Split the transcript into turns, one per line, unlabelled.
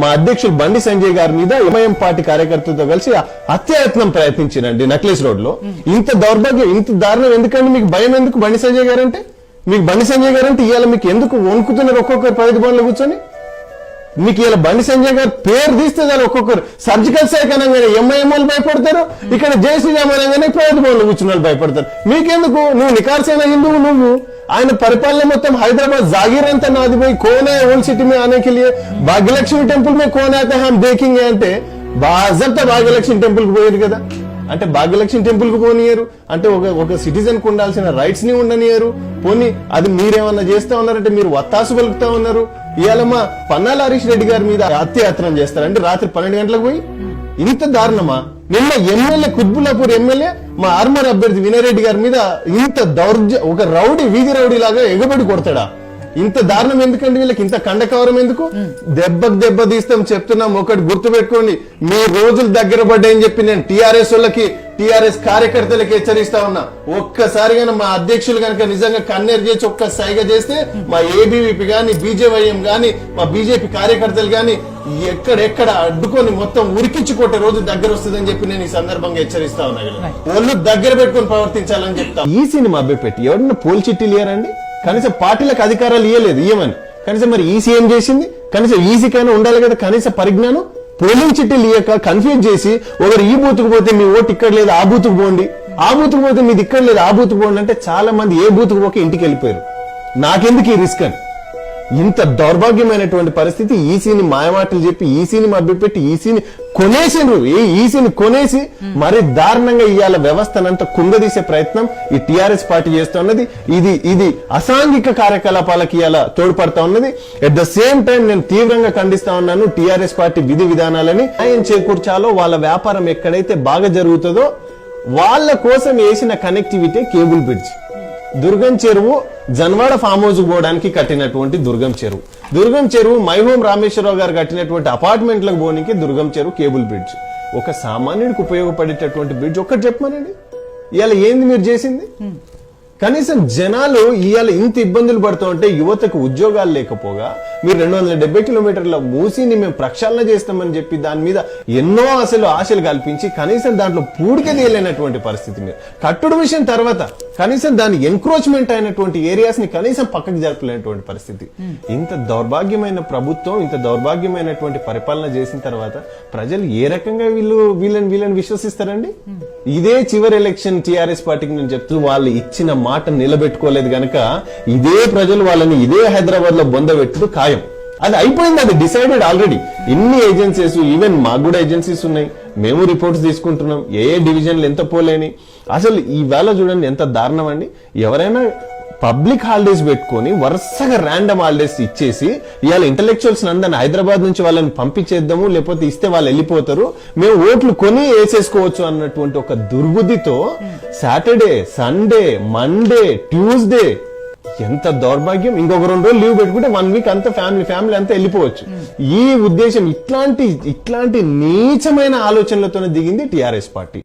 మా అధ్యక్షులు బండి సంజయ్ గారి మీద ఎంఐఎం పార్టీ కార్యకర్తలతో కలిసి హత్యాయత్నం ప్రయత్నించినండి నక్లెస్ రోడ్ లో. ఇంత దౌర్భాగ్యం, ఇంత దారుణం ఎందుకండి? మీకు భయం ఎందుకు బండి సంజయ్ గారు అంటే? మీకు బండి సంజయ్ గారు అంటే ఇవాళ మీకు ఎందుకు వణుకుతున్నారు ఒక్కొక్కరు ప్రగతి భవన్లో కూర్చొని? మీకు ఇలా బండి సంజయ్ గారు పేరు తీస్తే చాలు ఒక్కొక్కరు సర్జికల్ స్ట్రైక్ అనగానే ఎంఐఎం వాళ్ళు భయపడతారు, ఇక్కడ జై శ్రీరామ్ అనగానే ప్రగతి భవన్లో కూర్చున్న వాళ్ళు భయపడతారు. మీకెందుకు? నువ్వు నికార్సైన హిందువు, నువ్వు ఆయన పరిపాలన మొత్తం హైదరాబాద్ जागीर अंతా నాది పోయి కోనే ఓల్డ్ సిటీ में आने के लिए భాగ్యలక్ష్మి టెంపుల్ में कौन आता है हम देखेंगे అంటే బాజప్తా భాగ్యలక్ష్మి టెంపుల్ కు పోయారు కదా. అంటే భాగ్యలక్ష్మి టెంపుల్ కు పోనీయరు అంటే ఒక సిటిజన్ కు ఉండాల్సిన రైట్స్ ని ఉండనియరు. పోనీ అది మీరేమన్నా చేస్తా ఉన్నారంటే మీరు వత్తాసు పలుకుతా ఉన్నారు. ఇవాళ మా పన్నాల హరీష్ రెడ్డి గారి మీద హత్యాయత్నం చేస్తారంటే రాత్రి 12 గంటలకు పోయి. ఇంత దారుణమా? నిన్న ఎమ్మెల్యే కుత్బుల్లాపూర్ ఎమ్మెల్యే మా ఆర్మర్ అభ్యర్థి వినయ్ రెడ్డి గారి మీద ఇంత ఒక రౌడీ, వీధి రౌడీ లాగా ఎగబడి కొడతాడా? ఇంత దారుణం ఎందుకండి వీళ్ళకి? ఇంత కండకవరం ఎందుకు? దెబ్బ తీస్తాం చెప్తున్నాం. ఒకటి గుర్తు పెట్టుకోండి, మీ రోజులు దగ్గర పడ్డాయని చెప్పి నేను టీఆర్ఎస్ వాళ్ళకి, టీఆర్ఎస్ కార్యకర్తలకి హెచ్చరిస్తా ఉన్నా. ఒక్కసారిగా మా అధ్యక్షులు కనుక నిజంగా కన్నెర్ చేసి ఒక్క సైగ చేస్తే మా ఏబీవీపీ గాని, బీజేవైఎం గాని, మా బీజేపీ కార్యకర్తలు గాని ఎక్కడెక్కడ అడ్డుకొని మొత్తం ఉరికించి కొట్టే రోజు దగ్గర వస్తుందని చెప్పి నేను ఈ సందర్భంగా హెచ్చరిస్తా ఉన్నా. వాళ్ళు దగ్గర పెట్టుకుని ప్రవర్తించాలని చెప్తా. ఈ సినిమా అబ్బాయి పెట్టి ఎవరన్నా పోల్ చిట్టీలు ఇయ్యారండి? కనీసం పార్టీలకు అధికారాలు ఇవ్వలేదు, ఇయ్యమని. కనీసం మరి ఈసీ ఏం చేసింది? కనీసం ఈసీకైనా ఉండాలి కదా కనీస పరిజ్ఞానం. పోలింగ్ చిట్టీలు ఇయ్యక కన్ఫ్యూజ్ చేసి ఒకరు ఈ బూత్కు పోతే మీ ఓటు ఇక్కడ లేదు ఆ బూత్కు పోండి, ఆ బూత్కు పోతే మీది ఇక్కడ లేదు ఆ బూత్కు పోండి అంటే చాలా మంది ఏ బూత్కు పోక ఇంటికి వెళ్ళిపోయారు. నాకెందుకు ఈ రిస్క్ అని. ఇంత దౌర్భాగ్యమైనటువంటి పరిస్థితి. ఈసీని మాయమాటలు చెప్పి ఈసీని మభ్యపెట్టి ఈసీని కొనేసిండ్రు. ఈసీని కొనేసి మరి దారుణంగా ఇవాళ వ్యవస్థనంతా కుంగదీసే ప్రయత్నం ఈ టీఆర్ఎస్ పార్టీ చేస్తున్నది. ఇది అసాంఘిక కార్యకలాపాలకి ఇవాళ తోడ్పడతా ఉన్నది. ఎట్ ద సేమ్ టైం నేను తీవ్రంగా ఖండిస్తా ఉన్నాను టీఆర్ఎస్ పార్టీ విధి విధానాలని. న్యాయం చేకూర్చాలో, వాళ్ళ వ్యాపారం ఎక్కడైతే బాగా జరుగుతుందో వాళ్ళ కోసం వేసిన కనెక్టివిటీ కేబుల్ బ్రిడ్జ్. దుర్గం చెరువు జన్వాడ ఫామ్ హౌస్ పోవడానికి కట్టినటువంటి దుర్గం చెరువు మైహోం రామేశ్వరరావు గారు కట్టినటువంటి అపార్ట్మెంట్లకు పోనీకి దుర్గం చెరువు కేబుల్ బ్రిడ్జ్. ఒక సామాన్యుడికి ఉపయోగపడేటటువంటి బ్రిడ్జ్ ఒక్కటి చెప్పమనండి. ఇవాళ ఏంది మీరు చేసింది? కనీసం జనాలు ఇవాళ ఇంత ఇబ్బందులు పడుతూ ఉంటే యువతకు ఉద్యోగాలు లేకపోగా మీరు 270 కిలోమీటర్ల మూసీని మేము ప్రక్షాళన చేస్తామని చెప్పి దాని మీద ఎన్నో ఆశలు కల్పించి కనీసం దాంట్లో పూడిక తీయలేనటువంటి పరిస్థితి. మీరు కట్టుడు విషయం తర్వాత కనీసం దాని ఎంక్రోచ్మెంట్ అయినటువంటి ఏరియాస్ ని కనీసం పక్కకు జరపలేనటువంటి పరిస్థితి. ఇంత దౌర్భాగ్యమైన ప్రభుత్వం, ఇంత దౌర్భాగ్యమైనటువంటి పరిపాలన చేసిన తర్వాత ప్రజలు ఏ రకంగా వీళ్ళని విశ్వసిస్తారండి? ఇదే చివరి ఎలక్షన్ టీఆర్ఎస్ పార్టీకి నేను చెప్తూ వాళ్ళు ఇచ్చిన మాట నిలబెట్టుకోలేదు గనక ఇదే ప్రజలు వాళ్ళని ఇదే హైదరాబాద్ లో బొందబెట్టుడు ఖాయం. అది అయిపోయింది, అది డిసైడెడ్ ఆల్రెడీ. ఇన్ని ఏజెన్సీస్, ఈవెన్ మాకు కూడా ఏజెన్సీస్ ఉన్నాయి, మేము రిపోర్ట్స్ తీసుకుంటున్నాం. ఏ డివిజన్లు ఎంత పోలేని. అసలు ఈ వేళ చూడండి ఎంత దారుణం అండి. ఎవరైనా పబ్లిక్ హాలిడేస్ పెట్టుకుని వరుసగా ర్యాండమ్ హాలిడేస్ ఇచ్చేసి ఇవాళ ఇంటలెక్చువల్స్ అందరినీ హైదరాబాద్ నుంచి వాళ్ళని పంపించేద్దాము, లేకపోతే ఇస్తే వాళ్ళు వెళ్ళిపోతారు, మేము ఓట్లు కొని వేసేసుకోవచ్చు అన్నటువంటి ఒక దుర్బుద్ధితో సాటర్డే, సండే, మండే, ట్యూస్డే ఎంత దౌర్భాగ్యం. ఇంకొక 2 రోజులు లీవ్ పెట్టుకుంటే 1 వీక్ అంతా ఫ్యామిలీ అంతా వెళ్ళిపోవచ్చు. ఈ ఉద్దేశం ఇట్లాంటి నీచమైన ఆలోచనలతోనే దిగింది టీఆర్ఎస్ పార్టీ.